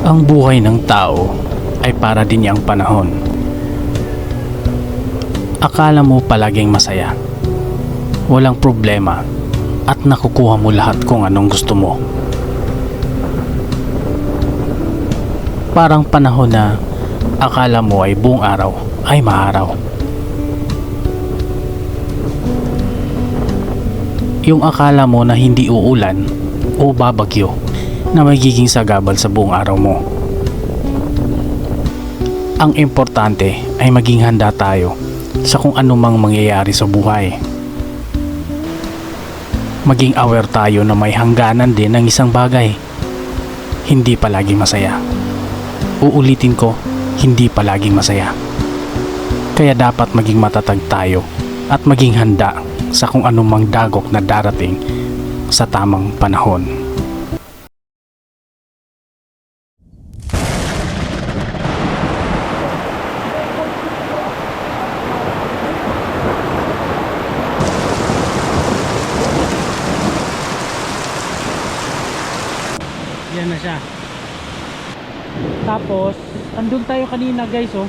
Ang buhay ng tao ay para din yang panahon. Akala mo palaging masaya, walang problema, at nakukuha mo lahat kung anong gusto mo. Parang panahon na akala mo ay buong araw ay maaraw. Yung akala mo na hindi uulan o babagyo na magiging sagabal sa buong araw mo. Ang importante ay maging handa tayo sa kung anumang mangyayari sa buhay. Maging aware tayo na may hangganan din ng isang bagay. Hindi palaging masaya. Uulitin ko, hindi palaging masaya. Kaya dapat maging matatag tayo at maging handa sa kung anumang dagok na darating sa tamang panahon. Yan na siya. Tapos, andun tayo kanina guys, oh.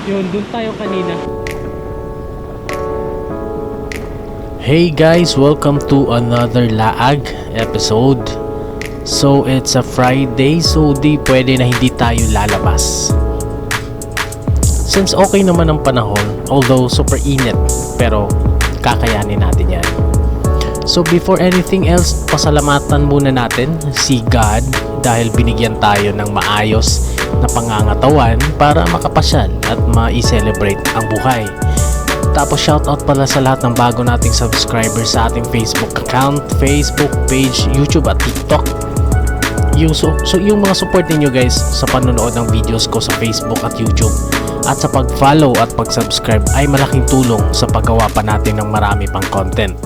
Yun, dun tayo kanina. Hey guys, welcome to another Laag episode. So, it's a Friday, so di pwede na hindi tayo lalabas. Since okay naman ang panahon, although super init, pero kakayanin natin yan. So before anything else, pasalamatan muna natin si God dahil binigyan tayo ng maayos na pangangatawan para makapasyal at ma-celebrate ang buhay. Tapos shoutout pala sa lahat ng bago nating subscribers sa ating Facebook account, Facebook page, YouTube at TikTok. Yung mga support ninyo guys sa panonood ng videos ko sa Facebook at YouTube at sa pag-follow at pag-subscribe ay malaking tulong sa paggawa pa natin ng marami pang content.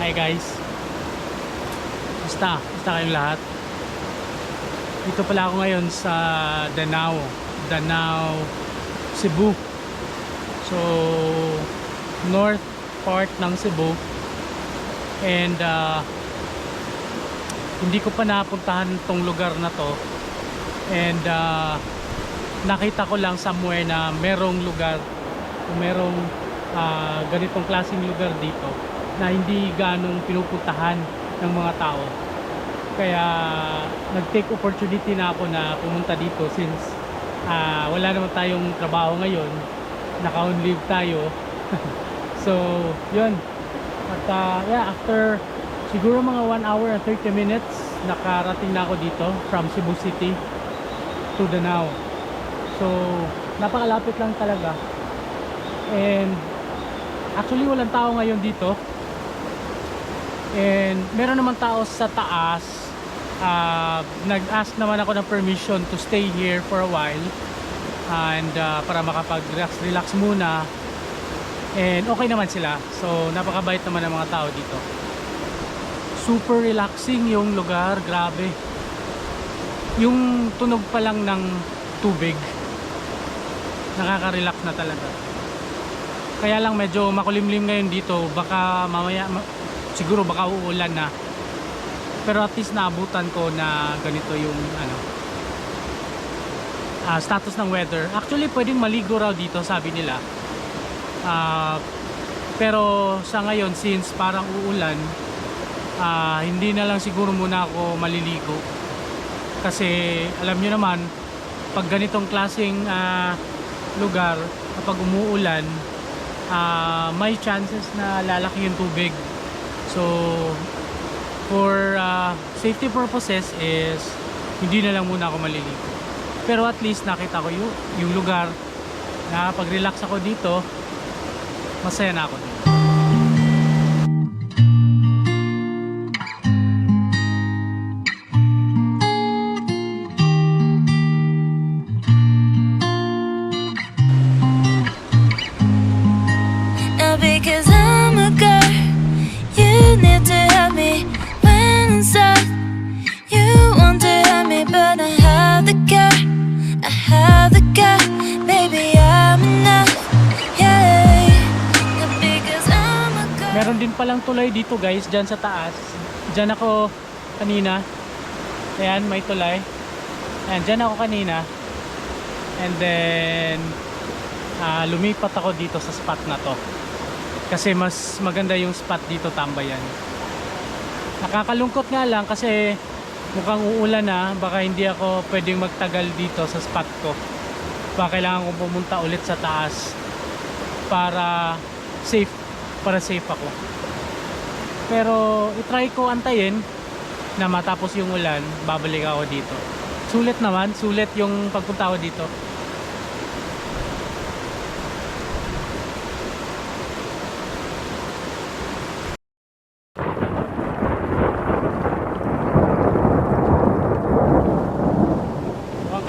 Hi guys. Basta kayong lahat. Dito pala ako ngayon sa Danao, Cebu. So, north part ng Cebu. And hindi ko pa napuntahan tong lugar na to. And nakita ko lang somewhere na merong lugar, merong ganitong klaseng lugar dito na hindi ganong pinupuntahan ng mga tao. Kaya nag-take opportunity na ako na pumunta dito since wala naman tayong trabaho ngayon, naka-on leave tayo. So yun, at yeah, after siguro mga 1 hour and 30 minutes nakarating na ako dito from Cebu City to Danao. So napakalapit lang talaga. And actually walang tao ngayon dito. And meron naman tao sa taas. Nag-ask naman ako ng permission to stay here for a while. And para makapag-relax muna. And okay naman sila. So napakabait naman ng mga tao dito. Super relaxing yung lugar. Grabe. Yung tunog pa lang ng tubig, nakaka-relax na talaga. Kaya lang medyo makulimlim ngayon dito. Baka mamaya siguro baka uulan na, pero at least naabutan ko na ganito yung status ng weather. Actually pwedeng maligo raw dito, sabi nila. Pero sa ngayon since parang uulan, hindi na lang siguro muna ako maliligo, kasi alam nyo naman pag ganitong klaseng lugar, kapag umuulan, may chances na lalaki yung tubig. So for safety purposes is hindi na lang muna ako maliligo. Pero at least nakita ko yung lugar, na pag relax ako dito, masaya na ako dito. Now because I'm a girl, you need to help me when I'm sad. You want to help me, but I have the girl, I have the girl. Baby, I'm enough, yeah. Now because I'm a girl. Meron din palang tulay dito guys, dyan sa taas. Dyan ako kanina. Ayan, may tulay. Ayan, dyan ako kanina. And then lumipat ako dito sa spot na to, kasi mas maganda yung spot dito tambayan. Nakakalungkot nga lang kasi mukhang uulan na. Baka hindi ako pwedeng magtagal dito sa spot ko. Baka kailangan kong pumunta ulit sa taas para safe ako. Pero itry ko antayin na matapos yung ulan, babalik ako dito. Sulit naman, sulit yung pagpunta ko dito.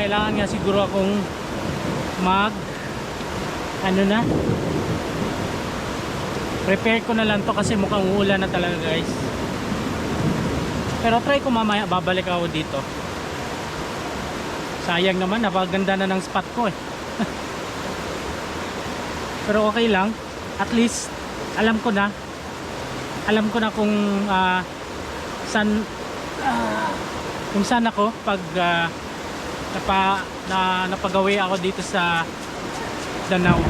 Kailangan nga siguro akong prepare ko na lang to, kasi mukhang uulan na talaga guys. Pero try ko mamaya, babalik ako dito. Sayang naman, napaganda na ng spot ko eh. Pero okay lang, at least alam ko na kung saan ako pag napagawi ako dito sa Danao.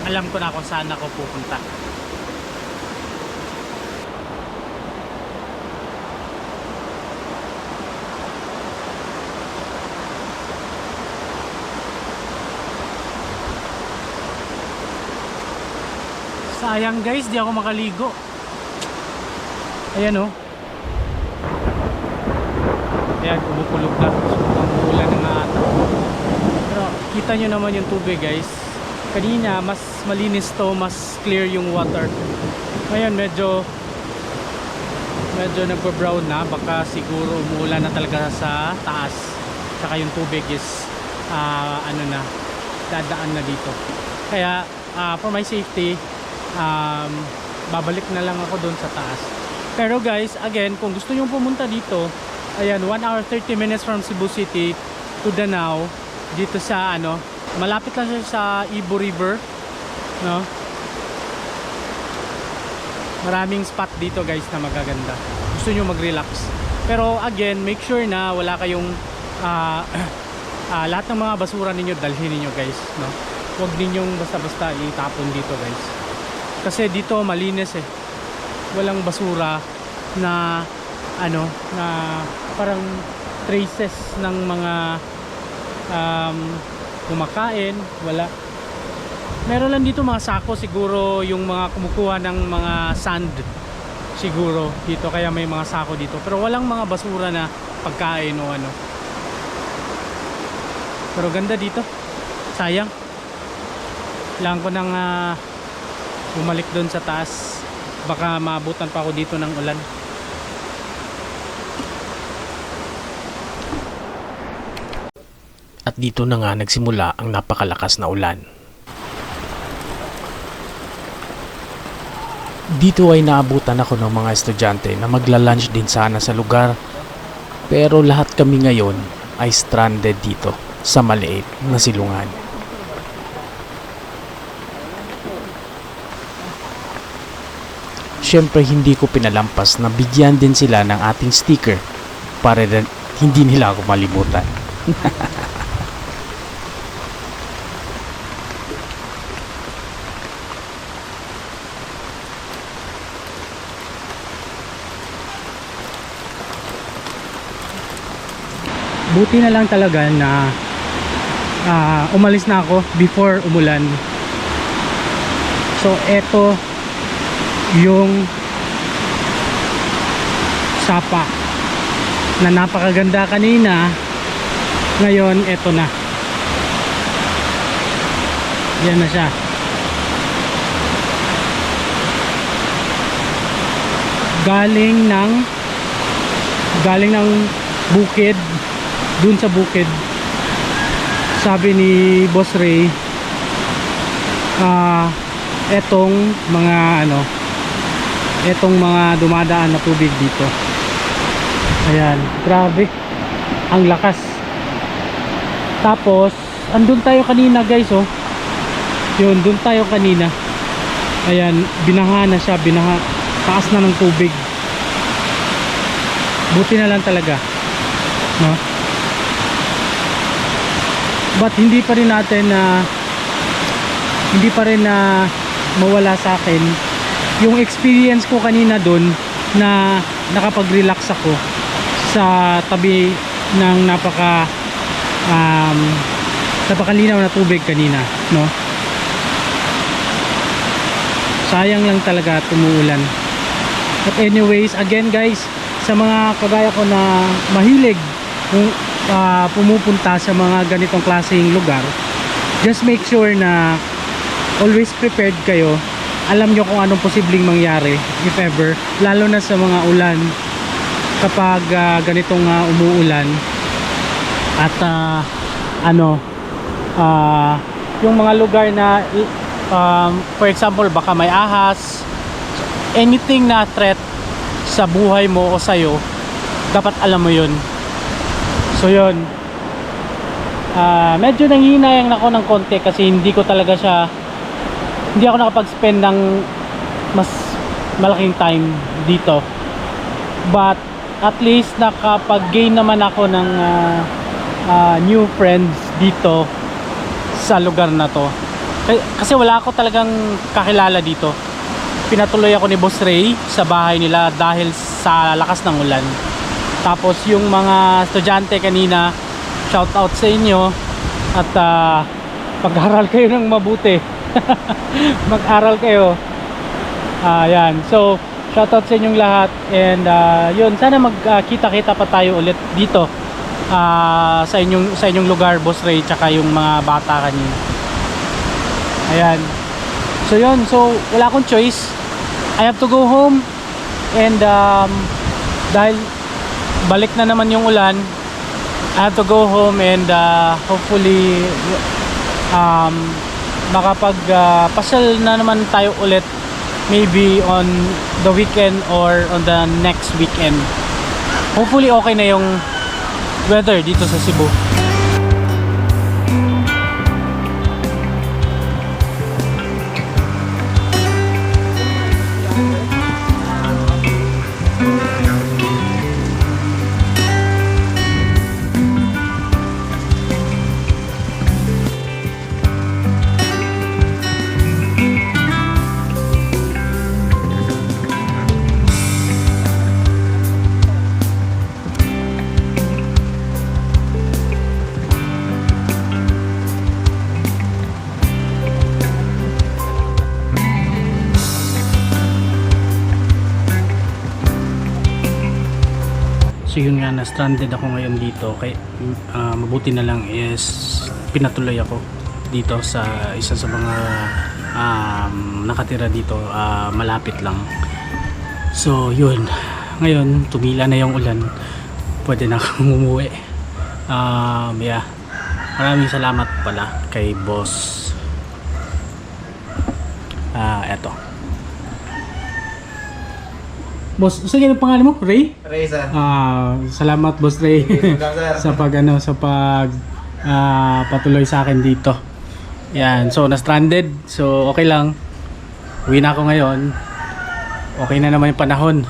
Alam ko na kung saan ako pupunta. Sayang guys, di ako makaligo. Ayan oh. Ayan, kumukulog na. Umuulan na nga ata. Pero kita nyo naman yung tubig guys. Kanina mas malinis to, mas clear yung water. Ngayon medyo nagpo-brown na. Baka siguro umuulan na talaga sa taas. Saka yung tubig is dadaan na dito. Kaya for my safety, babalik na lang ako doon sa taas. Pero guys, again, kung gusto nyo pumunta dito, ayan, 1 hour 30 minutes from Cebu City to Danao, dito sa ano, malapit lang siya sa Ibo River, no? Maraming spot dito guys na magaganda. Gusto nyo mag-relax. Pero again, make sure na wala kayong lahat ng mga basura ninyo dalhin ninyo guys, no? Huwag ninyong basta-basta itapon dito guys. Kasi dito malinis eh. Walang basura na ano, na parang traces ng mga kumakain, wala. Meron lang dito mga sako, siguro yung mga kumukuha ng mga sand siguro dito, kaya may mga sako dito, pero walang mga basura na pagkain o ano. Pero ganda dito, sayang lang ko nang bumalik doon sa taas, baka maabutan pa ako dito ng ulan. At dito na nga nagsimula ang napakalakas na ulan. Dito ay naabutan ako ng mga estudyante na magla-lunch din sana sa lugar. Pero lahat kami ngayon ay stranded dito sa maliit na silungan. Siyempre hindi ko pinalampas na bigyan din sila ng ating sticker para hindi nila ako malimutan. Buti na lang talaga na umalis na ako before umulan. So eto yung sapa na napakaganda kanina, ngayon eto na, yan na siya. Galing ng bukid, dun sa bukid. Sabi ni Boss Ray, etong mga dumadaan na tubig dito. Ayan, grabe ang lakas. Tapos andun tayo kanina guys, oh yun, dun tayo kanina. Ayan, binaha na siya, taas na ng tubig. Buti na lang talaga, no? But hindi pa rin mawala sa akin yung experience ko kanina dun, na nakapag-relax ako sa tabi ng napakalinaw na tubig kanina, no? Sayang lang talaga tumuulan. But anyways, again guys, sa mga kagaya ko na mahilig pumupunta sa mga ganitong klaseng lugar, just make sure na always prepared kayo. Alam nyo kung anong posibleng mangyari if ever, lalo na sa mga ulan, kapag ganitong umuulan. At yung mga lugar na for example, baka may ahas, anything na threat sa buhay mo o sa'yo, dapat alam mo yun. So yun, medyo nanghihinayang ako ng konti kasi hindi ako nakapag-spend ng mas malaking time dito. But at least nakapag-gain naman ako ng new friends dito sa lugar na to. Kasi wala ako talagang kakilala dito. Pinatuloy ako ni Boss Ray sa bahay nila dahil sa lakas ng ulan. Tapos yung mga estudyante kanina, shout out sa inyo, at pag-aral kayo ng mabuti. Mag-aral kayo. Yan. So shout out sa inyong lahat, and yun, sana magkita-kita pa tayo ulit dito sa inyong lugar, Boss Ray, tsaka yung mga bata kanina. Ayan. So yun, so wala akong choice. I have to go home, and dahil balik na naman yung ulan, I have to go home, and hopefully makapag pasyal na naman tayo ulit maybe on the weekend or on the next weekend. Hopefully okay na yung weather dito sa Cebu. So yun nga, na-stranded ako ngayon dito. Kaya mabuti na lang is pinatuloy ako dito sa isa sa mga nakatira dito, malapit lang. So yun, ngayon tumila na yung ulan, pwede na akong umuwi. Yeah, maraming salamat pala kay boss. Eto boss, gusto niyo yung pangalan mo? Ray? Ray, sir. Salamat boss Ray sa patuloy sa akin dito. Yan, so na-stranded. So okay lang. Uwi na ako ngayon. Okay na naman yung panahon.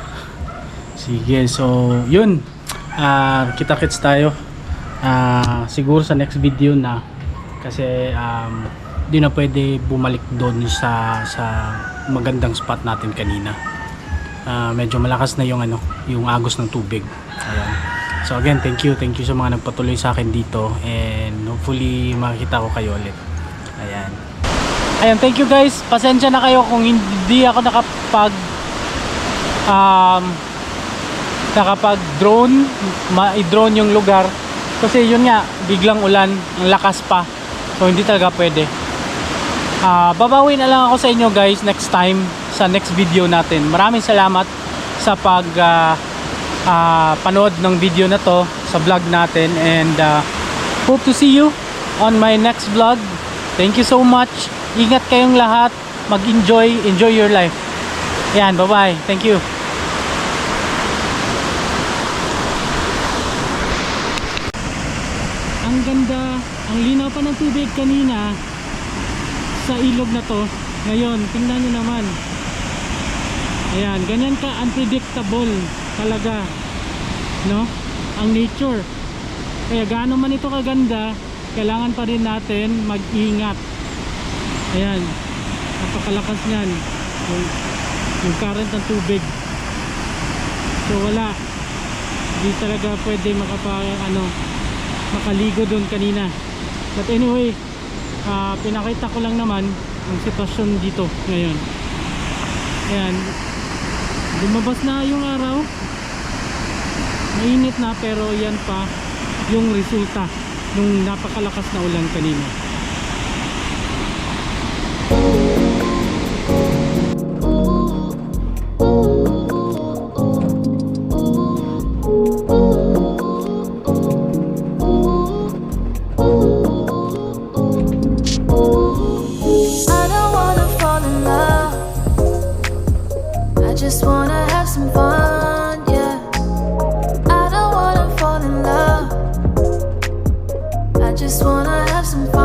Sige, so yun. Kita-kits tayo. Siguro sa next video na. Kasi di na pwede bumalik doon sa magandang spot natin kanina. Medyo malakas na yung agos ng tubig. Ayan. So again, thank you sa mga nagpatuloy sa akin dito, and hopefully makikita ko kayo ulit. Ayan, thank you guys. Pasensya na kayo kung hindi ako nakapag drone, ma-drone yung lugar kasi yun nga, biglang ulan, ang lakas pa. So hindi talaga pwede. Babawi na lang ako sa inyo guys next time sa next video natin. Maraming salamat sa panood ng video na to sa vlog natin, and hope to see you on my next vlog. Thank you so much. Ingat kayong lahat. Enjoy your life. Yan, bye-bye. Thank you. Ang ganda, ang linaw pa ng tubig kanina sa ilog na to. Ngayon, tingnan nyo naman. Ayan, ganyan ka unpredictable talaga, no? Ang nature. Kaya gaano man ito kaganda, kailangan pa rin natin mag-ingat. Ayan, napakalakas niyan yung current ng tubig. So wala, hindi talaga pwede makaligo doon kanina. But anyway, pinakita ko lang naman ang sitwasyon dito ngayon. Ayan, lumabas na yung araw, mainit na, pero yan pa yung resulta nung napakalakas na ulan kanina. I don't wanna fall in love. I just wanna have some fun, yeah. I don't wanna fall in love. I just wanna have some fun.